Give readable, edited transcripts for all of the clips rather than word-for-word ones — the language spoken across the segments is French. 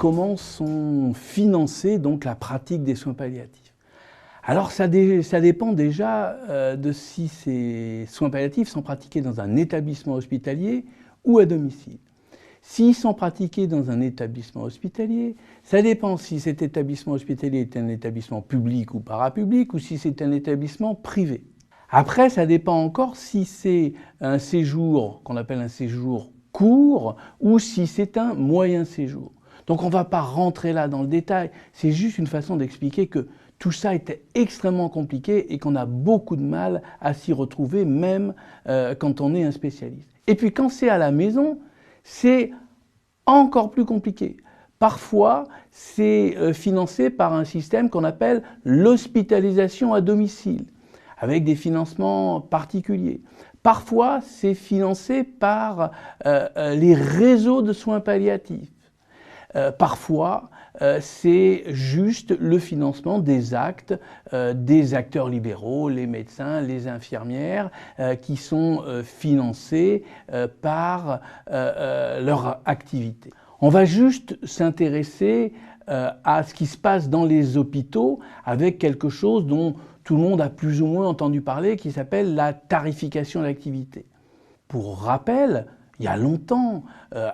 comment sont financés donc la pratique des soins palliatifs. Alors ça dépend déjà de si ces soins palliatifs sont pratiqués dans un établissement hospitalier ou à domicile. S'ils sont pratiqués dans un établissement hospitalier, ça dépend si cet établissement hospitalier est un établissement public ou parapublic ou si c'est un établissement privé. Après, ça dépend encore si c'est un séjour qu'on appelle un séjour court ou si c'est un moyen séjour. Donc on ne va pas rentrer là dans le détail, c'est juste une façon d'expliquer que tout ça était extrêmement compliqué et qu'on a beaucoup de mal à s'y retrouver même quand on est un spécialiste. Et puis quand c'est à la maison, c'est encore plus compliqué. Parfois, c'est financé par un système qu'on appelle l'hospitalisation à domicile, avec des financements particuliers. Parfois, c'est financé par les réseaux de soins palliatifs. Parfois, c'est juste le financement des actes des acteurs libéraux, les médecins, les infirmières, qui sont financés par leur activité. On va juste s'intéresser à ce qui se passe dans les hôpitaux avec quelque chose dont tout le monde a plus ou moins entendu parler, qui s'appelle la tarification de l'activité. Pour rappel, il y a longtemps,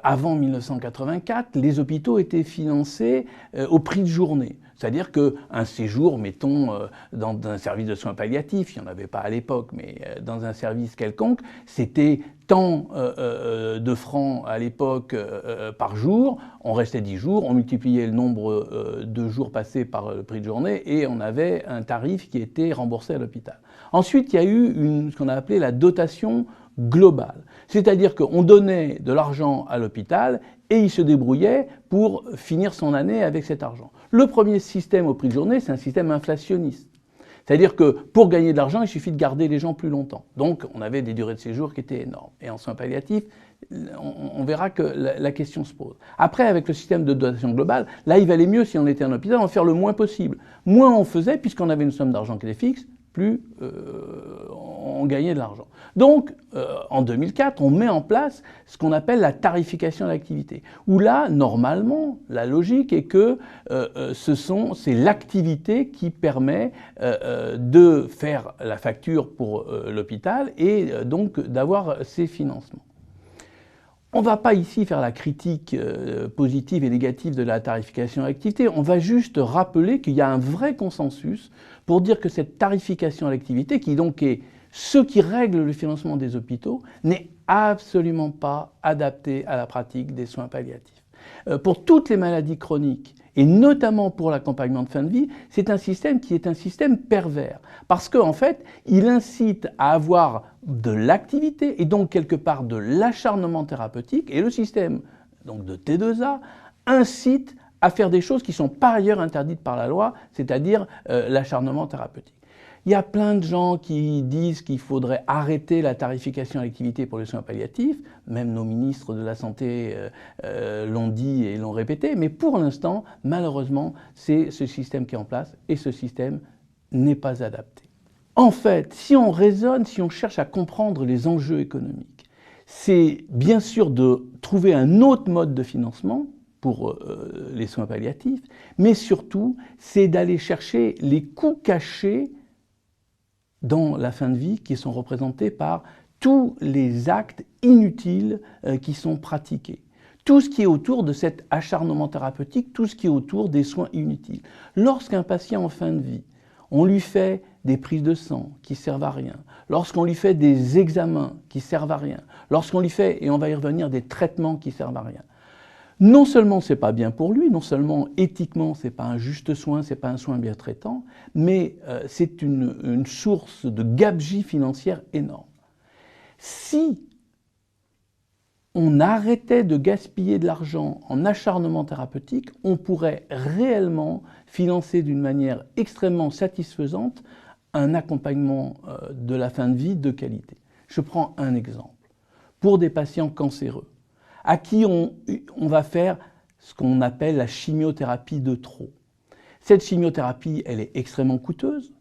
avant 1984, les hôpitaux étaient financés au prix de journée. C'est-à-dire qu'un séjour, mettons, dans un service de soins palliatifs, il n'y en avait pas à l'époque, mais dans un service quelconque, c'était tant de francs à l'époque par jour, on restait 10 jours, on multipliait le nombre de jours passés par le prix de journée et on avait un tarif qui était remboursé à l'hôpital. Ensuite, il y a eu ce qu'on a appelé la dotation globale. C'est-à-dire qu'on donnait de l'argent à l'hôpital et il se débrouillait pour finir son année avec cet argent. Le premier système au prix de journée, c'est un système inflationniste. C'est-à-dire que pour gagner de l'argent, il suffit de garder les gens plus longtemps. Donc on avait des durées de séjour qui étaient énormes. Et en soins palliatifs, on verra que la question se pose. Après, avec le système de dotation globale, là il valait mieux si on était un hôpital, en faire le moins possible. Moins on faisait, puisqu'on avait une somme d'argent qui était fixe, plus on gagnait de l'argent. Donc, en 2004, on met en place ce qu'on appelle la tarification de l'activité, où là, normalement, la logique est que c'est l'activité qui permet de faire la facture pour l'hôpital et donc d'avoir ces financements. On ne va pas ici faire la critique positive et négative de la tarification à l'activité, on va juste rappeler qu'il y a un vrai consensus pour dire que cette tarification à l'activité, qui donc est ce qui règle le financement des hôpitaux, n'est absolument pas adaptée à la pratique des soins palliatifs. Pour toutes les maladies chroniques, et notamment pour l'accompagnement de fin de vie, c'est un système qui est un système pervers. Parce qu'en fait, il incite à avoir de l'activité et donc quelque part de l'acharnement thérapeutique. Et le système donc de T2A incite à faire des choses qui sont par ailleurs interdites par la loi, c'est-à-dire l'acharnement thérapeutique. Il y a plein de gens qui disent qu'il faudrait arrêter la tarification à l'activité pour les soins palliatifs, même nos ministres de la Santé l'ont dit et l'ont répété, mais pour l'instant, malheureusement, c'est ce système qui est en place et ce système n'est pas adapté. En fait, si on raisonne, si on cherche à comprendre les enjeux économiques, c'est bien sûr de trouver un autre mode de financement pour les soins palliatifs, mais surtout, c'est d'aller chercher les coûts cachés dans la fin de vie qui sont représentés par tous les actes inutiles qui sont pratiqués. Tout ce qui est autour de cet acharnement thérapeutique, tout ce qui est autour des soins inutiles. Lorsqu'un patient en fin de vie, on lui fait des prises de sang qui servent à rien, lorsqu'on lui fait des examens qui servent à rien, lorsqu'on lui fait, et on va y revenir, des traitements qui servent à rien, non seulement c'est pas bien pour lui, non seulement éthiquement c'est pas un juste soin, c'est pas un soin bien traitant, mais c'est une source de gabegie financière énorme. Si on arrêtait de gaspiller de l'argent en acharnement thérapeutique, on pourrait réellement financer d'une manière extrêmement satisfaisante un accompagnement de la fin de vie de qualité. Je prends un exemple. Pour des patients cancéreux, à qui on va faire ce qu'on appelle la chimiothérapie de trop. Cette chimiothérapie, elle est extrêmement coûteuse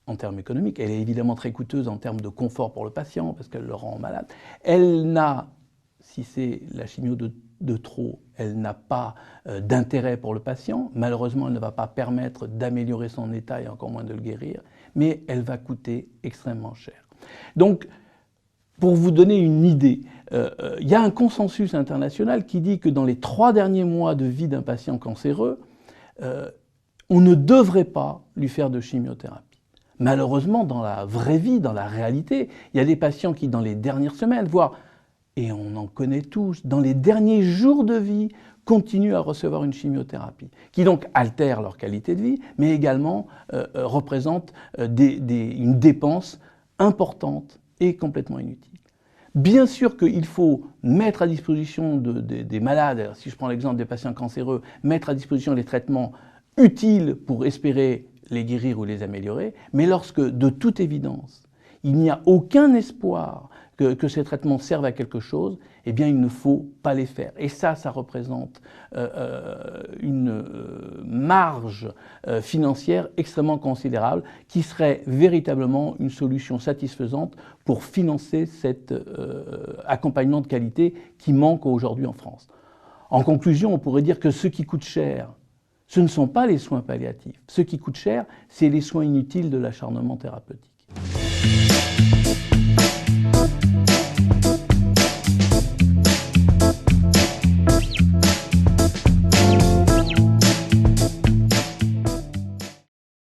en termes économiques, elle est évidemment très coûteuse en termes de confort pour le patient parce qu'elle le rend malade. Elle n'a, si c'est la chimio de trop, elle n'a pas d'intérêt pour le patient. Malheureusement, elle ne va pas permettre d'améliorer son état et encore moins de le guérir, mais elle va coûter extrêmement cher. Donc, pour vous donner une idée, il y a un consensus international qui dit que dans les 3 derniers mois de vie d'un patient cancéreux, on ne devrait pas lui faire de chimiothérapie. Malheureusement, dans la vraie vie, dans la réalité, il y a des patients qui, dans les dernières semaines, voire, et on en connaît tous, dans les derniers jours de vie, continuent à recevoir une chimiothérapie, qui donc altère leur qualité de vie, mais également représente une dépense importante et complètement inutile. Bien sûr qu'il faut mettre à disposition des malades, si je prends l'exemple des patients cancéreux, mettre à disposition les traitements utiles pour espérer les guérir ou les améliorer, mais lorsque, de toute évidence, il n'y a aucun espoir que ces traitements servent à quelque chose, eh bien, il ne faut pas les faire. Et ça représente une marge financière extrêmement considérable qui serait véritablement une solution satisfaisante pour financer cet accompagnement de qualité qui manque aujourd'hui en France. En conclusion, on pourrait dire que ce qui coûte cher, ce ne sont pas les soins palliatifs. Ce qui coûte cher, c'est les soins inutiles de l'acharnement thérapeutique.